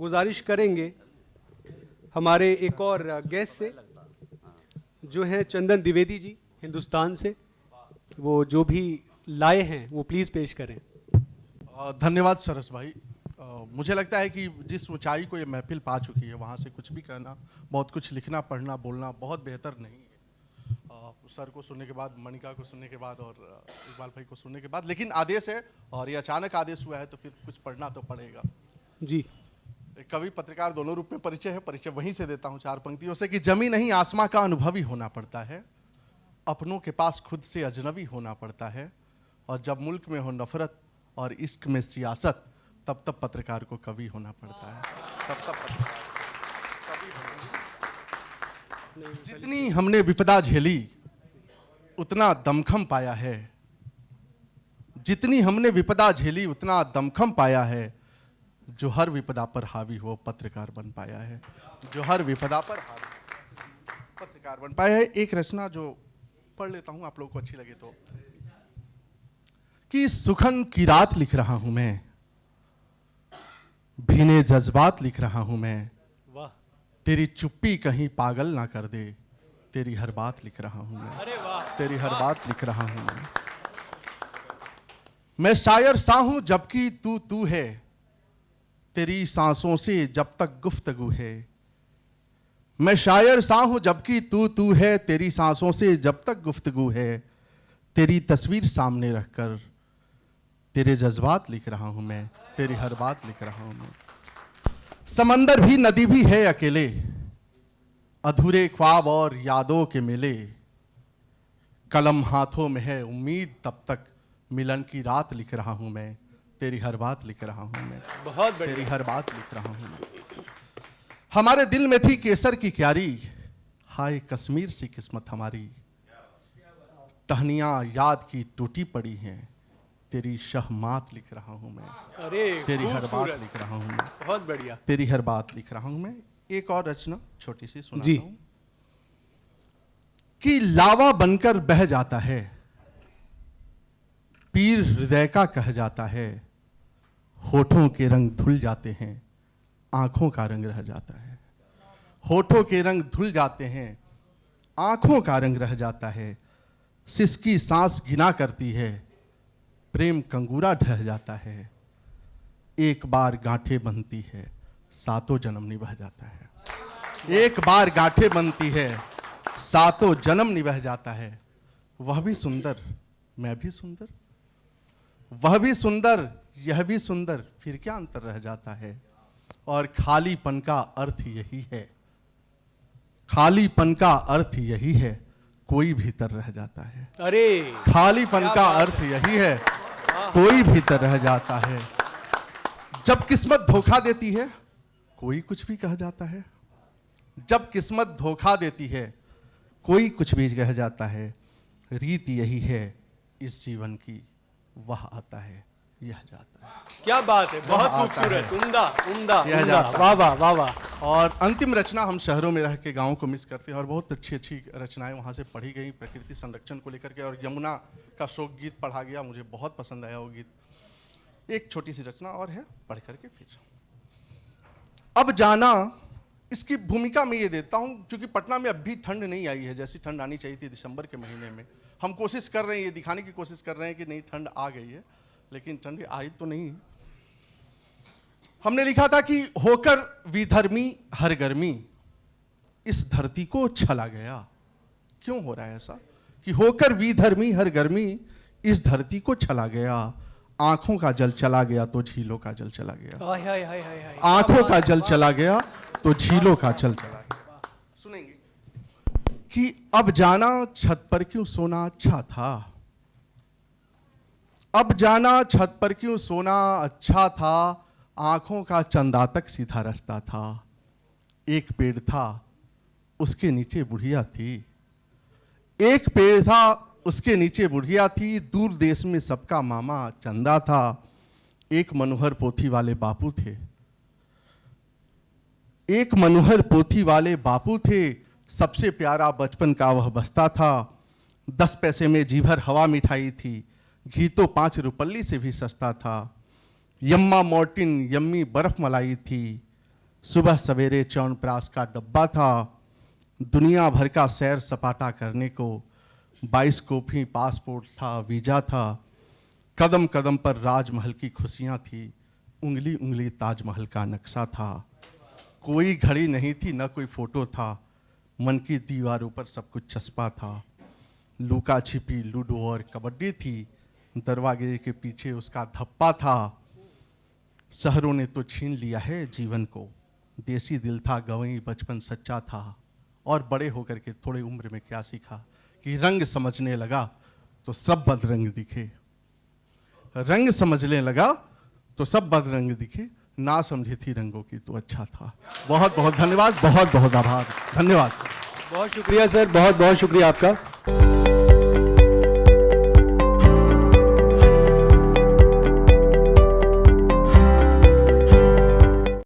गुजारिश करेंगे हमारे एक और गेस्ट से, जो हैं चंदन द्विवेदी जी हिंदुस्तान से, वो जो भी लाए हैं वो प्लीज़ पेश करें। धन्यवाद सरस भाई। मुझे लगता है कि जिस ऊंचाई को ये महफिल पा चुकी है, वहाँ से कुछ भी कहना, बहुत कुछ लिखना, पढ़ना, बोलना बहुत बेहतर नहीं है। सर को सुनने के बाद, मणिका को सुनने के बाद और इकबाल भाई को सुनने के बाद, लेकिन आदेश है और ये अचानक आदेश हुआ है तो फिर कुछ पढ़ना तो पड़ेगा जी। कवि पत्रकार दोनों रूप में परिचय है, परिचय वहीं से देता हूँ 4 पंक्तियों से कि जमी नहीं आसमां का अनुभवी होना पड़ता है, अपनों के पास खुद से अजनबी होना पड़ता है, और जब मुल्क में हो नफरत और इश्क में सियासत, तब तब पत्रकार को कवि होना पड़ता है। तब तब पत्रकार कवि होना। जितनी हमने विपदा झेली उतना दमखम पाया है, जितनी हमने विपदा झेली उतना दमखम पाया है, जो हर विपदा पर हावी हो पत्रकार बन पाया है, जो हर विपदा पर हावी पत्रकार बन पाया है। एक रचना जो पढ़ लेता हूं, आप लोगों को अच्छी लगे तो, कि सुखन की रात लिख रहा हूं मैं, भीने जज्बात लिख रहा हूं मैं, वाह। तेरी चुप्पी कहीं पागल ना कर दे, तेरी हर बात लिख रहा हूं मैं। अरे वाह। तेरी हर बात लिख रहा हूं मैं शायर सा हूं जबकि तू तू है, तेरी सांसों से जब तक गुफ्तगू है। मैं शायर सा हूं जबकि तू तू है, तेरी सांसों से जब तक गुफ्तगू है, तेरी तस्वीर सामने रखकर तेरे जज्बात लिख रहा हूं मैं, तेरी हर बात लिख रहा हूं मैं। समंदर भी नदी भी है अकेले, अधूरे ख्वाब और यादों के मेले, कलम हाथों में है उम्मीद तब तक, मिलन की रात लिख रहा हूं मैं, तेरी हर बात लिख रहा हूं मैं। बहुत बढ़िया। तेरी हर बात लिख रहा हूं मैं। हमारे दिल में थी केसर की क्यारी, हाय कश्मीर सी किस्मत हमारी, टहनियां याद की टूटी पड़ी हैं, तेरी शहमात लिख रहा हूं मैं। अरे तेरी हर बात लिख रहा हूं मैं, बहुत बढ़िया। तेरी हर बात लिख रहा हूं मैं। एक और रचना छोटी सी सुनाता जी। हूं कि लावा बनकर बह जाता है, पीर हृदय का कह जाता है, होठों के रंग धुल जाते हैं, आंखों का रंग रह जाता है। होठों के रंग धुल जाते हैं, आंखों का रंग रह जाता है, सिसकी सांस गिना करती है, प्रेम कंगूरा ढह जाता है, एक बार गांठे बनती है, सातों जन्म निभा जाता है। एक बार गांठे बनती है, सातों जन्म निभा जाता है। वह भी सुंदर, मैं भी सुंदर, वह भी सुंदर, यह भी सुंदर, फिर क्या अंतर रह जाता है। और खालीपन का अर्थ यही है, खालीपन का अर्थ यही है, कोई भीतर रह जाता है। अरे खालीपन का अर्थ यही है, कोई भीतर रह जाता है। जब किस्मत धोखा देती है, कोई कुछ भी कह जाता है। जब किस्मत धोखा देती है, कोई कुछ भी कह जाता है। रीत यही है इस जीवन की, वह आता है यह जाता है। क्या बात है, बहुत खूबसूरत, उम्दा उम्दा, यह उम्दा। जाता है। वाह वाह वाह वाह। और अंतिम रचना, हम शहरों में रह के गाँव को मिस करते हैं और बहुत अच्छी अच्छी रचनाएं वहाँ से पढ़ी गई प्रकृति संरक्षण को लेकर के। और यमुना का शोक गीत पढ़ा गया, मुझे बहुत पसंद आया वो गीत। एक छोटी सी रचना और है, पढ़ करके फिर अब जाना। इसकी भूमिका मैं ये देता हूँ, क्योंकि पटना में अब भी ठंड नहीं आई है जैसी ठंड आनी चाहिए थी दिसंबर के महीने में। हम कोशिश कर रहे हैं, ये दिखाने की कोशिश कर रहे हैं कि नहीं ठंड आ गई है, लेकिन ठंड आई तो नहीं। हमने लिखा था कि होकर विधर्मी हर गर्मी, इस धरती को छला गया। क्यों हो रहा है ऐसा कि होकर विधर्मी हर गर्मी, इस धरती को छला गया। आंखों का जल चला गया तो झीलों का जल चला गया। हाय हाय हाय हाय हाय। आंखों का जल चला गया तो झीलों का जल चला गया। सुनेंगे कि अब जाना छत पर क्यों सोना अच्छा था, अब जाना छत पर क्यों सोना अच्छा था, आंखों का चंदा तक सीधा रास्ता था। एक पेड़ था उसके नीचे बुढ़िया थी, एक पेड़ था उसके नीचे बुढ़िया थी, दूर देश में सबका मामा चंदा था। एक मनोहर पोथी वाले बापू थे, एक मनोहर पोथी वाले बापू थे, सबसे प्यारा बचपन का वह बस्ता था। 10 पैसे में जी भर हवा मिठाई थी, घी तो 5 रुपल्ली से भी सस्ता था। यम्मा मोर्टिन यम्मी बर्फ मलाई थी, सुबह सवेरे च्यवनप्राश का डब्बा था, दुनिया भर का सैर सपाटा करने को 22 कॉपी पासपोर्ट था, वीजा था, कदम कदम पर राजमहल की खुशियां थी, उंगली उंगली ताजमहल का नक्शा था। कोई घड़ी नहीं थी, न कोई फोटो था, मन की दीवारों पर सब कुछ चस्पा था। लुका छिपी, लूडो और कबड्डी थी, दरवाजे के पीछे उसका धप्पा था। शहरों ने तो छीन लिया है जीवन को, देसी दिल था गंवई बचपन सच्चा था। और बड़े होकर के थोड़े उम्र में क्या सीखा कि रंग समझने लगा तो सब बदरंग दिखे, रंग समझने लगा तो सब बदरंग दिखे, ना समझी थी रंगों की तो अच्छा था। बहुत बहुत धन्यवाद, बहुत बहुत आभार, धन्यवाद। बहुत शुक्रिया सर, बहुत बहुत शुक्रिया आपका।